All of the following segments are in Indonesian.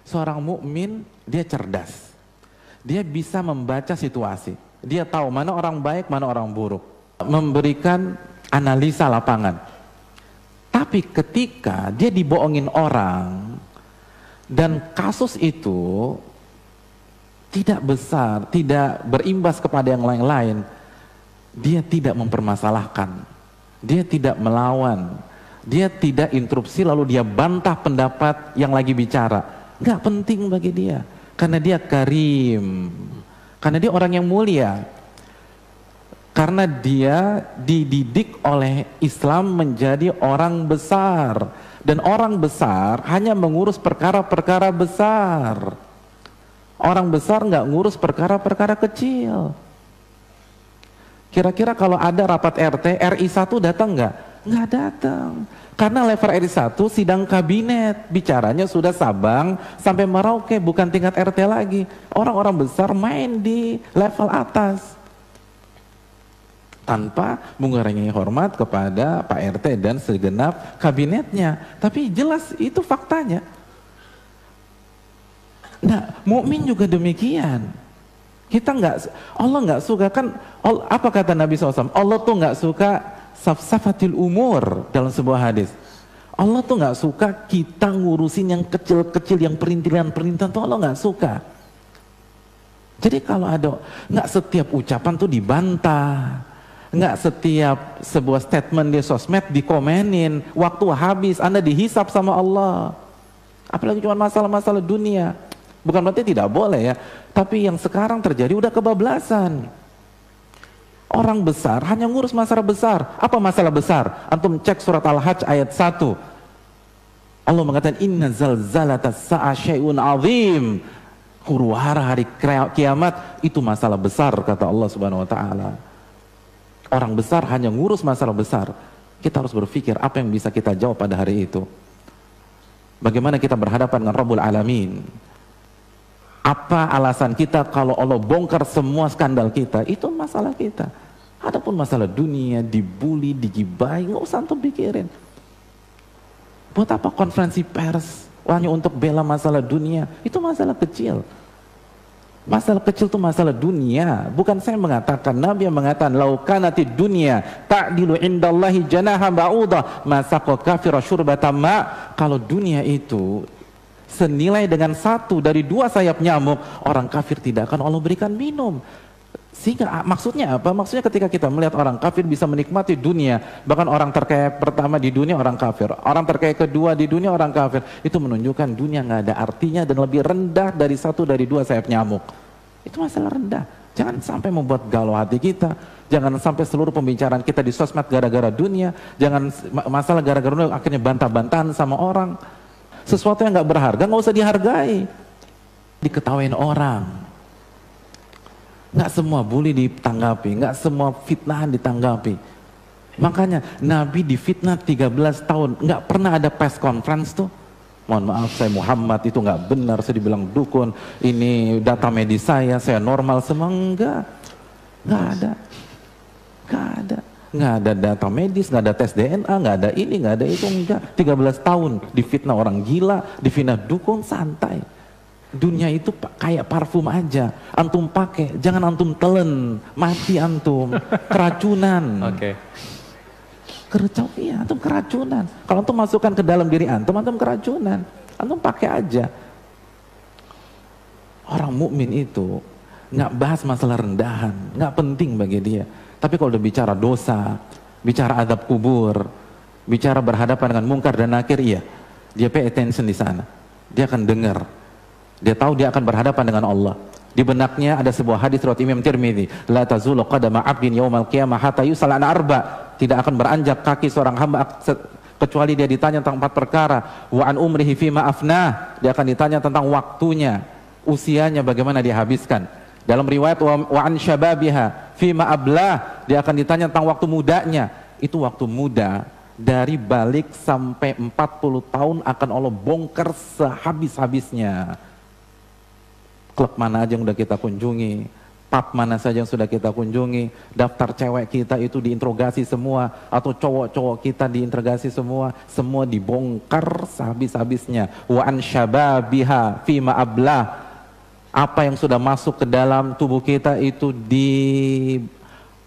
Seorang mukmin dia cerdas. Dia bisa membaca situasi. Dia tahu mana orang baik, mana orang buruk. Memberikan analisa lapangan. Tapi ketika dia dibohongin orang dan kasus itu tidak besar, tidak berimbas kepada yang lain-lain, dia tidak mempermasalahkan, dia tidak melawan, dia tidak interupsi lalu dia bantah pendapat yang lagi bicara. Nggak penting bagi dia, karena dia karim, karena dia orang yang mulia, karena dia dididik oleh Islam menjadi orang besar, dan orang besar hanya mengurus perkara-perkara besar. Orang besar nggak ngurus perkara-perkara kecil. Kira-kira kalau ada rapat RT, RI 1 datang nggak? Nggak datang. Karena level RI 1 sidang kabinet, bicaranya sudah Sabang sampai Merauke, bukan tingkat RT lagi. Orang-orang besar main di level atas. Tanpa mengurangi hormat kepada Pak RT dan segenap kabinetnya. Tapi jelas itu faktanya. Nah, mukmin juga demikian. Kita Allah nggak suka kan? Apa kata Nabi SAW? Allah tuh nggak suka safsafatil umur dalam sebuah hadis. Allah tuh nggak suka kita ngurusin yang kecil-kecil, yang perintilan-perintilan tuh Allah nggak suka. Jadi kalau ada, nggak setiap ucapan tuh dibantah, nggak setiap sebuah statement di sosmed dikomenin. Waktu habis, Anda dihisap sama Allah. Apalagi cuma masalah-masalah dunia. Bukan berarti tidak boleh ya, tapi yang sekarang terjadi udah kebablasan. Orang besar hanya ngurus masalah besar. Apa masalah besar? Antum cek surat Al-Hajj ayat 1. Allah mengatakan inna zalzalatas sa'a syai'un azim. Huru-hara hari kiamat itu masalah besar, kata Allah Subhanahu wa taala. Orang besar hanya ngurus masalah besar. Kita harus berpikir apa yang bisa kita jawab pada hari itu. Bagaimana kita berhadapan dengan Rabbul Alamin? Apa alasan kita kalau Allah bongkar semua skandal kita? Itu masalah kita. Adapun masalah dunia, dibully, digibahi, nggak usah antum pikirin. Buat apa konferensi pers hanya untuk bela masalah dunia? Itu masalah kecil. Masalah kecil itu masalah dunia. Bukan saya mengatakan, Nabi yang mengatakan laukanatid dunya ta'dilu indallahi janaha ba'udah masaqa kafira syurbata ma. Kalau dunia itu senilai dengan 1 dari 2 sayap nyamuk, orang kafir tidak akan Allah berikan minum. Sehingga maksudnya apa? Maksudnya ketika kita melihat orang kafir bisa menikmati dunia, bahkan orang terkaya pertama di dunia orang kafir, orang terkaya kedua di dunia orang kafir, itu menunjukkan dunia nggak ada artinya dan lebih rendah dari 1 dari 2 sayap nyamuk. Itu masalah rendah. Jangan sampai membuat galau hati kita. Jangan sampai seluruh pembicaraan kita di sosmed gara-gara dunia. Jangan masalah gara-gara dunia akhirnya bantah-bantahan sama orang. Sesuatu yang nggak berharga nggak usah dihargai, diketawain orang. Nggak semua bully ditanggapi, nggak semua fitnahan ditanggapi. Makanya Nabi difitnah 13 tahun, nggak pernah ada press conference tuh. Mohon maaf saya Muhammad itu nggak benar, saya dibilang dukun, ini data medis saya normal semua, nggak ada. Nggak ada data medis, nggak ada tes DNA, nggak ada ini, nggak ada itu, enggak. 13 tahun difitnah orang gila, difitnah dukun, santai. Dunia itu kayak parfum aja, antum pakai, jangan antum telen, mati antum, keracunan. Oke. Iya, antum keracunan. Kalau antum masukkan ke dalam diri antum keracunan. Antum pakai aja. Orang mukmin itu nggak bahas masalah rendahan, nggak penting bagi dia. Tapi kalau udah bicara dosa, bicara adab kubur, bicara berhadapan dengan mungkar dan nakir, iya, dia pay attention di sana. Dia akan dengar. Dia tahu dia akan berhadapan dengan Allah. Di benaknya ada sebuah hadis riwayat Imam Tirmidzi, la tazulu qadama 'abdin yaumal qiyamah hatta yus'ala an arba. Tidak akan beranjak kaki seorang hamba kecuali dia ditanya tentang 4 perkara. Wa an umrihi fima afnah. Dia akan ditanya tentang waktunya, usianya bagaimana dia habiskan. Dalam riwayat wa an syababiha fima ablah, dia akan ditanya tentang waktu mudanya. Itu waktu muda dari balik sampai 40 tahun akan Allah bongkar sehabis-habisnya. Klub mana aja yang udah kita kunjungi, pub mana saja yang sudah kita kunjungi, daftar cewek kita itu diinterogasi semua, atau cowok-cowok kita diinterogasi semua dibongkar sehabis-habisnya. Wa an syababiha fima ablah, apa yang sudah masuk ke dalam tubuh kita itu di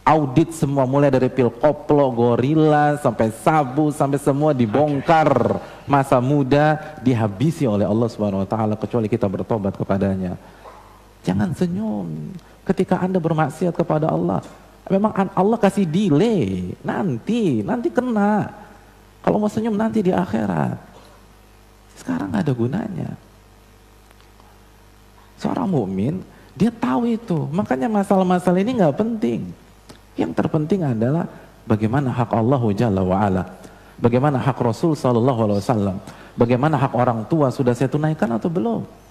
audit semua, mulai dari pil koplo, gorila, sampai sabu, sampai semua dibongkar. Masa muda dihabisi oleh Allah Subhanahu wa taala kecuali kita bertobat kepadanya. Jangan senyum ketika Anda bermaksiat kepada Allah. Memang Allah kasih delay, nanti kena. Kalau mau senyum nanti di akhirat. Sekarang gak ada gunanya. Seorang mukmin dia tahu itu, makanya masalah-masalah ini nggak penting. Yang terpenting adalah bagaimana hak Allah Jalla wa'ala, bagaimana hak Rasul Sallallahu Alaihi Wasallam, bagaimana hak orang tua, sudah saya tunaikan atau belum.